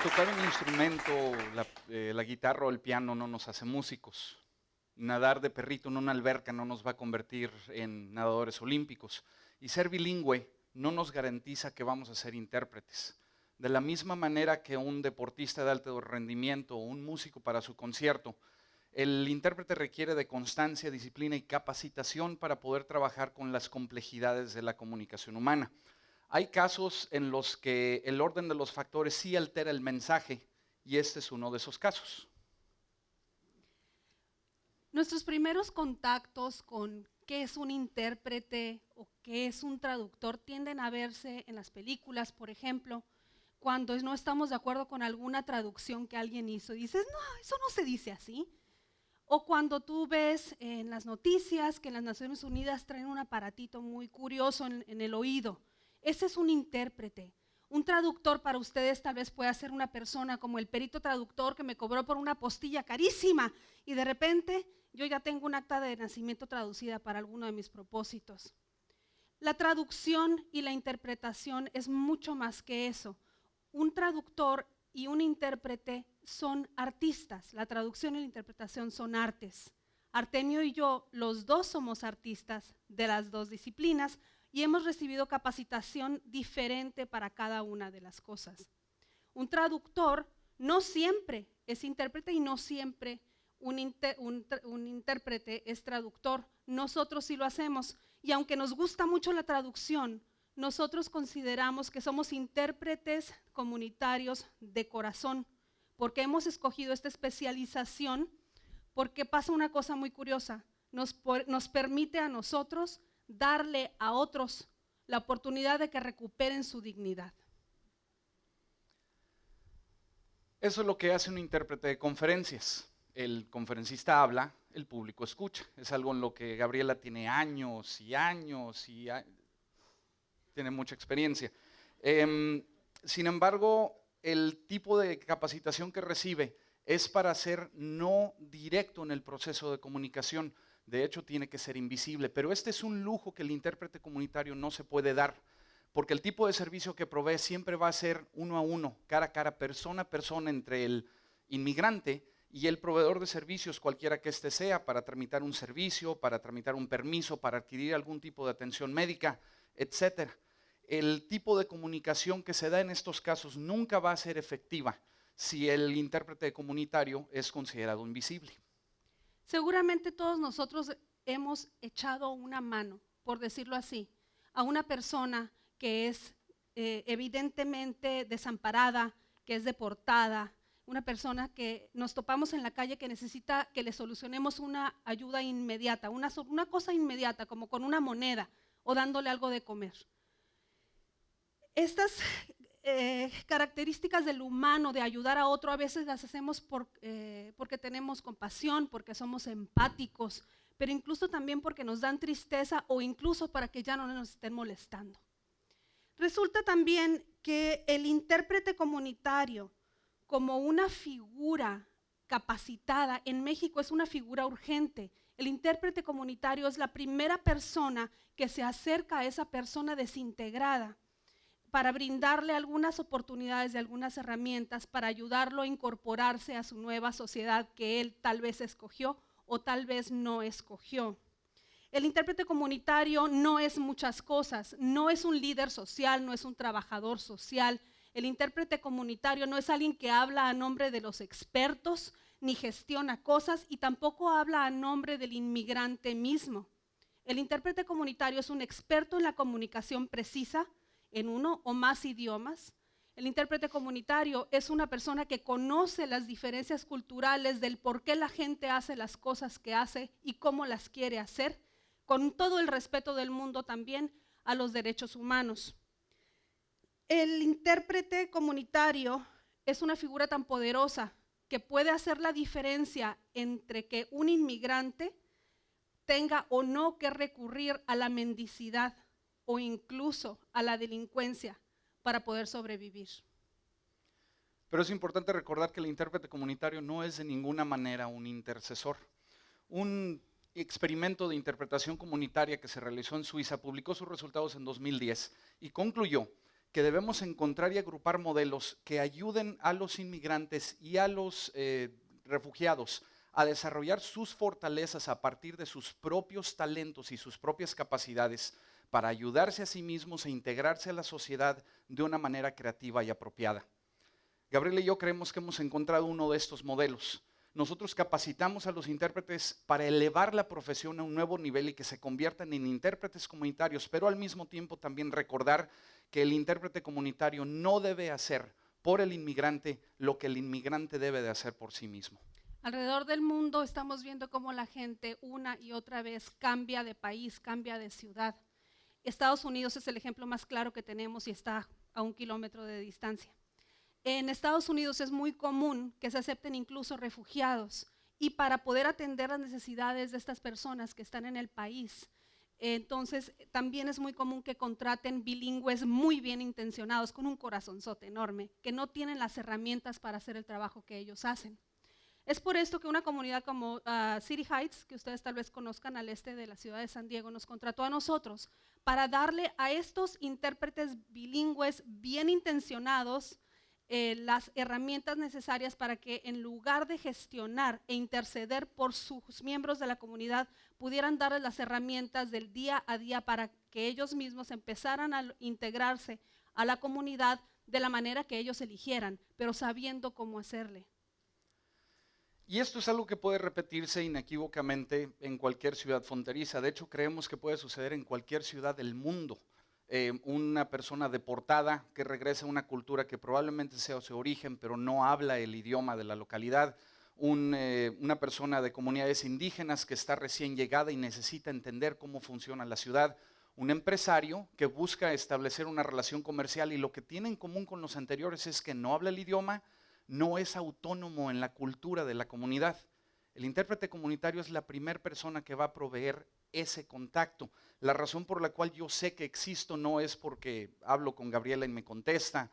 Tocar un instrumento, la guitarra o el piano no nos hace músicos. Nadar de perrito en una alberca no nos va a convertir en nadadores olímpicos. Y ser bilingüe no nos garantiza que vamos a ser intérpretes. De la misma manera que un deportista de alto rendimiento o un músico para su concierto, el intérprete requiere de constancia, disciplina y capacitación para poder trabajar con las complejidades de la comunicación humana. Hay casos en los que el orden de los factores sí altera el mensaje y este es uno de esos casos. Nuestros primeros contactos con qué es un intérprete o qué es un traductor tienden a verse en las películas, por ejemplo, cuando no estamos de acuerdo con alguna traducción que alguien hizo y dices, no, eso no se dice así. O cuando tú ves en las noticias que en las Naciones Unidas traen un aparatito muy curioso en el oído. Ese es un intérprete. Un traductor para ustedes tal vez pueda ser una persona como el perito traductor que me cobró por una postilla carísima y de repente yo ya tengo un acta de nacimiento traducida para alguno de mis propósitos. La traducción y la interpretación es mucho más que eso. Un traductor y un intérprete son artistas. La traducción y la interpretación son artes. Artemio y yo, los dos somos artistas de las dos disciplinas y hemos recibido capacitación diferente para cada una de las cosas. Un traductor no siempre es intérprete y no siempre un intérprete es traductor. Nosotros sí lo hacemos y aunque nos gusta mucho la traducción, nosotros consideramos que somos intérpretes comunitarios de corazón porque hemos escogido esta especialización porque pasa una cosa muy curiosa, nos permite a nosotros darle a otros la oportunidad de que recuperen su dignidad. Eso es lo que hace un intérprete de conferencias. El conferencista habla, el público escucha. Es algo en lo que Gabriela tiene años y años y tiene mucha experiencia. Sin embargo, el tipo de capacitación que recibe es para ser no directo en el proceso de comunicación. De hecho, tiene que ser invisible. Pero este es un lujo que el intérprete comunitario no se puede dar, porque el tipo de servicio que provee siempre va a ser uno a uno, cara a cara, persona a persona entre el inmigrante y el proveedor de servicios, cualquiera que éste sea, para tramitar un servicio, para tramitar un permiso, para adquirir algún tipo de atención médica, etcétera. El tipo de comunicación que se da en estos casos nunca va a ser efectiva si el intérprete comunitario es considerado invisible. Seguramente todos nosotros hemos echado una mano, por decirlo así, a una persona que es evidentemente desamparada, que es deportada, una persona que nos topamos en la calle que necesita que le solucionemos una ayuda inmediata, una cosa inmediata, como con una moneda o dándole algo de comer. Estas características del humano de ayudar a otro a veces las hacemos porque tenemos compasión, porque somos empáticos, pero incluso también porque nos dan tristeza o incluso para que ya no nos estén molestando. Resulta también que el intérprete comunitario como una figura capacitada en México es una figura urgente. El intérprete comunitario es la primera persona que se acerca a esa persona desintegrada para brindarle algunas oportunidades y algunas herramientas para ayudarlo a incorporarse a su nueva sociedad que él tal vez escogió o tal vez no escogió. El intérprete comunitario no es muchas cosas, no es un líder social, no es un trabajador social. El intérprete comunitario no es alguien que habla a nombre de los expertos, ni gestiona cosas y tampoco habla a nombre del inmigrante mismo. El intérprete comunitario es un experto en la comunicación precisa, en uno o más idiomas. El intérprete comunitario es una persona que conoce las diferencias culturales del por qué la gente hace las cosas que hace y cómo las quiere hacer, con todo el respeto del mundo también a los derechos humanos. El intérprete comunitario es una figura tan poderosa que puede hacer la diferencia entre que un inmigrante tenga o no que recurrir a la mendicidad o incluso a la delincuencia para poder sobrevivir. Pero es importante recordar que el intérprete comunitario no es de ninguna manera un intercesor. Un experimento de interpretación comunitaria que se realizó en Suiza publicó sus resultados en 2010 y concluyó que debemos encontrar y agrupar modelos que ayuden a los inmigrantes y a los refugiados a desarrollar sus fortalezas a partir de sus propios talentos y sus propias capacidades para ayudarse a sí mismos e integrarse a la sociedad de una manera creativa y apropiada. Gabriela y yo creemos que hemos encontrado uno de estos modelos. Nosotros capacitamos a los intérpretes para elevar la profesión a un nuevo nivel y que se conviertan en intérpretes comunitarios, pero al mismo tiempo también recordar que el intérprete comunitario no debe hacer por el inmigrante lo que el inmigrante debe de hacer por sí mismo. Alrededor del mundo estamos viendo cómo la gente una y otra vez cambia de país, cambia de ciudad. Estados Unidos es el ejemplo más claro que tenemos y está a 1 kilómetro de distancia. En Estados Unidos es muy común que se acepten incluso refugiados, y para poder atender las necesidades de estas personas que están en el país, entonces también es muy común que contraten bilingües muy bien intencionados, con un corazonzote enorme, que no tienen las herramientas para hacer el trabajo que ellos hacen. Es por esto que una comunidad como City Heights, que ustedes tal vez conozcan al este de la ciudad de San Diego, nos contrató a nosotros para darle a estos intérpretes bilingües bien intencionados las herramientas necesarias para que, en lugar de gestionar e interceder por sus miembros de la comunidad, pudieran darles las herramientas del día a día para que ellos mismos empezaran a integrarse a la comunidad de la manera que ellos eligieran, pero sabiendo cómo hacerle. Y esto es algo que puede repetirse inequívocamente en cualquier ciudad fronteriza. De hecho, creemos que puede suceder en cualquier ciudad del mundo. Una persona deportada que regresa a una cultura que probablemente sea su origen, pero no habla el idioma de la localidad. Una persona de comunidades indígenas que está recién llegada y necesita entender cómo funciona la ciudad. Un empresario que busca establecer una relación comercial y lo que tiene en común con los anteriores es que no habla el idioma, no es autónomo en la cultura de la comunidad. El intérprete comunitario es la primera persona que va a proveer ese contacto. La razón por la cual yo sé que existo no es porque hablo con Gabriela y me contesta,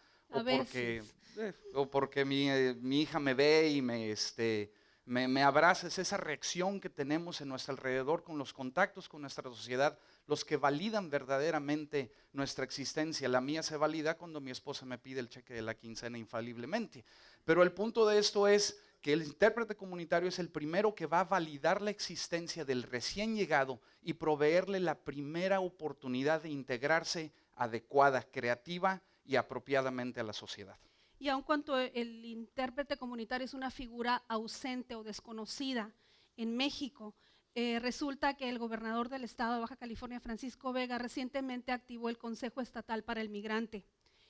o porque mi hija me ve y me abraza. Es esa reacción que tenemos en nuestro alrededor con los contactos con nuestra sociedad, los que validan verdaderamente nuestra existencia. La mía se valida cuando mi esposa me pide el cheque de la quincena infaliblemente. Pero el punto de esto es que el intérprete comunitario es el primero que va a validar la existencia del recién llegado y proveerle la primera oportunidad de integrarse adecuada, creativa y apropiadamente a la sociedad. Y aun cuando el intérprete comunitario es una figura ausente o desconocida en México, resulta que el gobernador del estado de Baja California, Francisco Vega, recientemente activó el Consejo Estatal para el Migrante.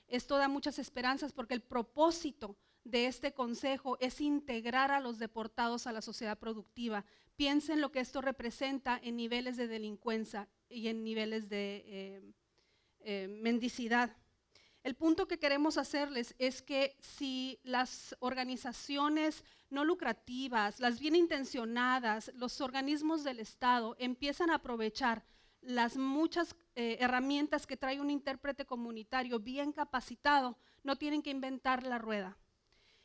Esto da muchas esperanzas porque el propósito de este consejo es integrar a los deportados a la sociedad productiva. Piensen lo que esto representa en niveles de delincuencia y en niveles de mendicidad. El punto que queremos hacerles es que si las organizaciones no lucrativas, las bien intencionadas, los organismos del Estado empiezan a aprovechar las muchas herramientas que trae un intérprete comunitario bien capacitado, no tienen que inventar la rueda.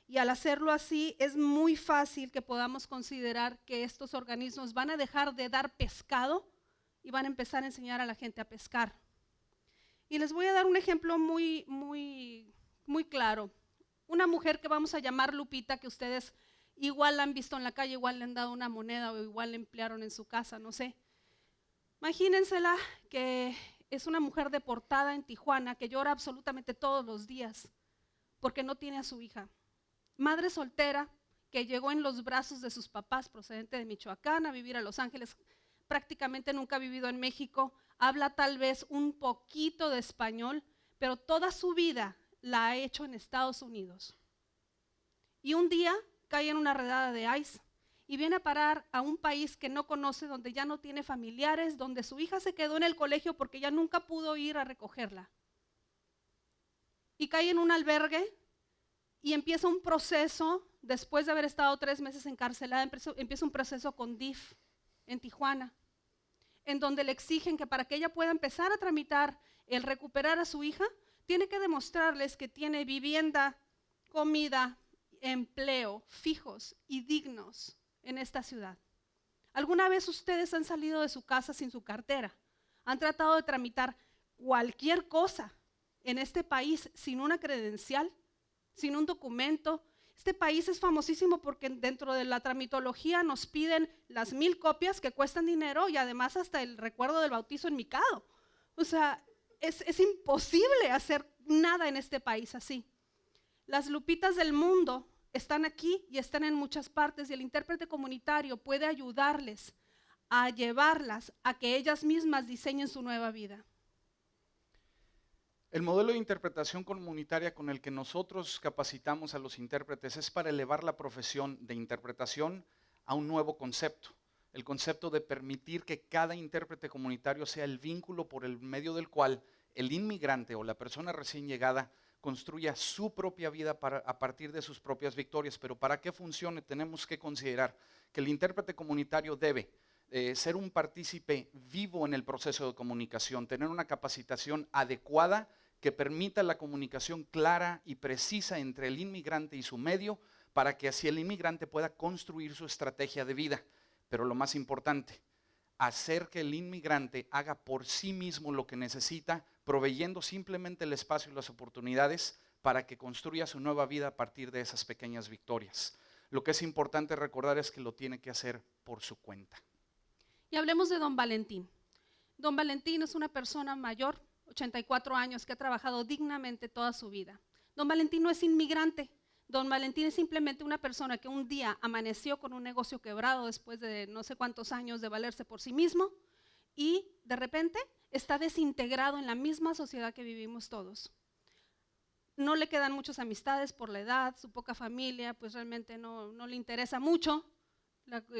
Y al hacerlo así, es muy fácil que podamos considerar que estos organismos van a dejar de dar pescado y van a empezar a enseñar a la gente a pescar. Y les voy a dar un ejemplo muy claro. Una mujer que vamos a llamar Lupita, que ustedes igual la han visto en la calle, igual le han dado una moneda o igual la emplearon en su casa, no sé. Imagínensela que es una mujer deportada en Tijuana que llora absolutamente todos los días porque no tiene a su hija. Madre soltera que llegó en los brazos de sus papás procedente de Michoacán a vivir a Los Ángeles, prácticamente nunca ha vivido en México, habla tal vez un poquito de español, pero toda su vida la ha hecho en Estados Unidos. Y un día cae en una redada de ICE y viene a parar a un país que no conoce, donde ya no tiene familiares, donde su hija se quedó en el colegio porque ya nunca pudo ir a recogerla. Y cae en un albergue y empieza un proceso, después de haber estado 3 meses encarcelada, empieza un proceso con DIF en Tijuana, en donde le exigen que para que ella pueda empezar a tramitar el recuperar a su hija, tiene que demostrarles que tiene vivienda, comida, empleo fijos y dignos en esta ciudad. ¿Alguna vez ustedes han salido de su casa sin su cartera? ¿Han tratado de tramitar cualquier cosa en este país sin una credencial, sin un documento. Este país es famosísimo porque dentro de la tramitología nos piden las 1000 copias que cuestan dinero y además hasta el recuerdo del bautizo en micado. O sea, es imposible hacer nada en este país así. Las Lupitas del mundo están aquí y están en muchas partes y el intérprete comunitario puede ayudarles a llevarlas a que ellas mismas diseñen su nueva vida. El modelo de interpretación comunitaria con el que nosotros capacitamos a los intérpretes es para elevar la profesión de interpretación a un nuevo concepto. El concepto de permitir que cada intérprete comunitario sea el vínculo por el medio del cual el inmigrante o la persona recién llegada construya su propia vida a partir de sus propias victorias. Pero para que funcione tenemos que considerar que el intérprete comunitario debe ser un partícipe vivo en el proceso de comunicación, tener una capacitación adecuada que permita la comunicación clara y precisa entre el inmigrante y su medio para que así el inmigrante pueda construir su estrategia de vida. Pero lo más importante, hacer que el inmigrante haga por sí mismo lo que necesita, proveyendo simplemente el espacio y las oportunidades para que construya su nueva vida a partir de esas pequeñas victorias. Lo que es importante recordar es que lo tiene que hacer por su cuenta. Y hablemos de don Valentín. Don Valentín es una persona mayor, 84 años, que ha trabajado dignamente toda su vida. Don Valentín no es inmigrante. Don Valentín es simplemente una persona que un día amaneció con un negocio quebrado después de no sé cuántos años de valerse por sí mismo y de repente está desintegrado en la misma sociedad que vivimos todos. No le quedan muchas amistades por la edad, su poca familia, pues realmente no le interesa mucho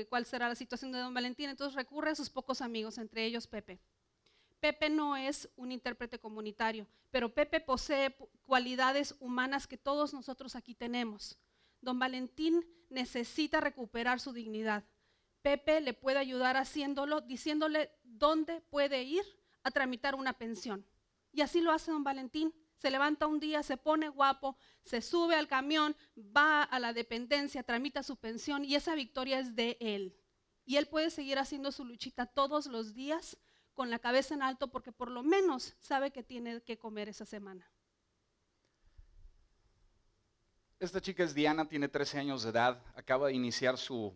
cuál será la situación de don Valentín, entonces recurre a sus pocos amigos, entre ellos Pepe. Pepe no es un intérprete comunitario, pero Pepe posee cualidades humanas que todos nosotros aquí tenemos. Don Valentín necesita recuperar su dignidad. Pepe le puede ayudar haciéndolo, diciéndole dónde puede ir a tramitar una pensión. Y así lo hace don Valentín. Se levanta un día, se pone guapo, se sube al camión, va a la dependencia, tramita su pensión y esa victoria es de él. Y él puede seguir haciendo su luchita todos los días con la cabeza en alto porque por lo menos sabe que tiene que comer esa semana. Esta chica es Diana, tiene 13 años de edad, acaba de iniciar su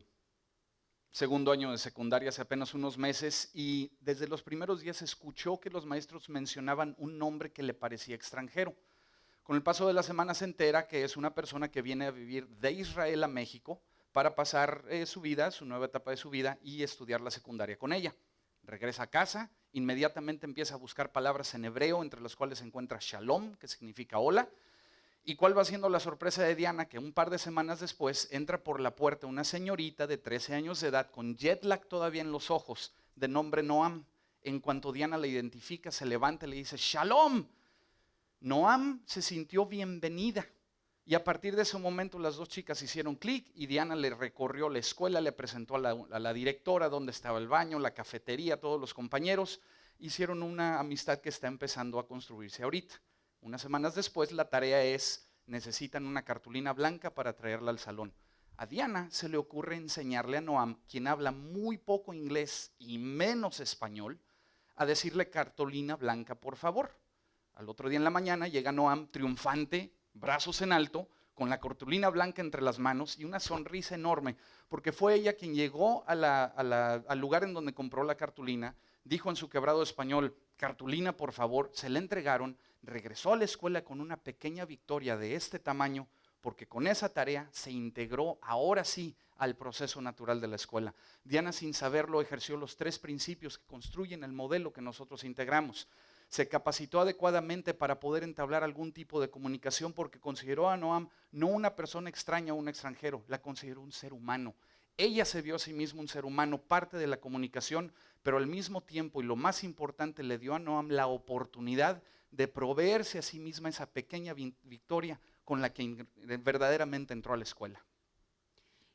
segundo año de secundaria hace apenas unos meses y desde los primeros días escuchó que los maestros mencionaban un nombre que le parecía extranjero. Con el paso de la semana se entera que es una persona que viene a vivir de Israel a México para pasar su vida, su nueva etapa de su vida y estudiar la secundaria con ella. Regresa a casa, inmediatamente empieza a buscar palabras en hebreo, entre las cuales se encuentra shalom, que significa hola. ¿Y cuál va siendo la sorpresa de Diana? Que un par de semanas después entra por la puerta una señorita de 13 años de edad con jet lag todavía en los ojos, de nombre Noam. En cuanto Diana la identifica, se levanta y le dice ¡Shalom! Noam se sintió bienvenida. Y a partir de ese momento las dos chicas hicieron clic y Diana le recorrió la escuela, le presentó a la directora dónde estaba el baño, la cafetería, todos los compañeros. Hicieron una amistad que está empezando a construirse ahorita. Unas semanas después la tarea es, necesitan una cartulina blanca para traerla al salón. A Diana se le ocurre enseñarle a Noam, quien habla muy poco inglés y menos español, a decirle cartulina blanca por favor. Al otro día en la mañana llega Noam triunfante, brazos en alto, con la cartulina blanca entre las manos y una sonrisa enorme, porque fue ella quien llegó al lugar en donde compró la cartulina, dijo en su quebrado español, cartulina por favor, se la entregaron, regresó a la escuela con una pequeña victoria de este tamaño, porque con esa tarea se integró ahora sí al proceso natural de la escuela. Diana, sin saberlo, ejerció los 3 principios que construyen el modelo que nosotros integramos. Se capacitó adecuadamente para poder entablar algún tipo de comunicación porque consideró a Noam no una persona extraña o un extranjero, la consideró un ser humano. Ella se vio a sí misma un ser humano, parte de la comunicación, pero al mismo tiempo, y lo más importante, le dio a Noam la oportunidad de proveerse a sí misma esa pequeña victoria con la que verdaderamente entró a la escuela.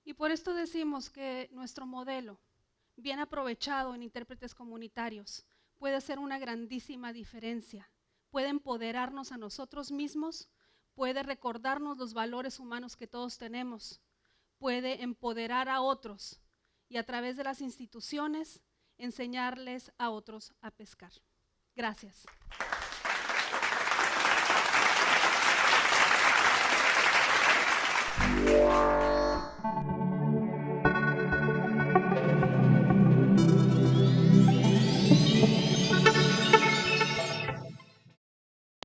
Y por esto decimos que nuestro modelo, bien aprovechado en intérpretes comunitarios, puede hacer una grandísima diferencia. Puede empoderarnos a nosotros mismos, puede recordarnos los valores humanos que todos tenemos, puede empoderar a otros y a través de las instituciones enseñarles a otros a pescar. Gracias.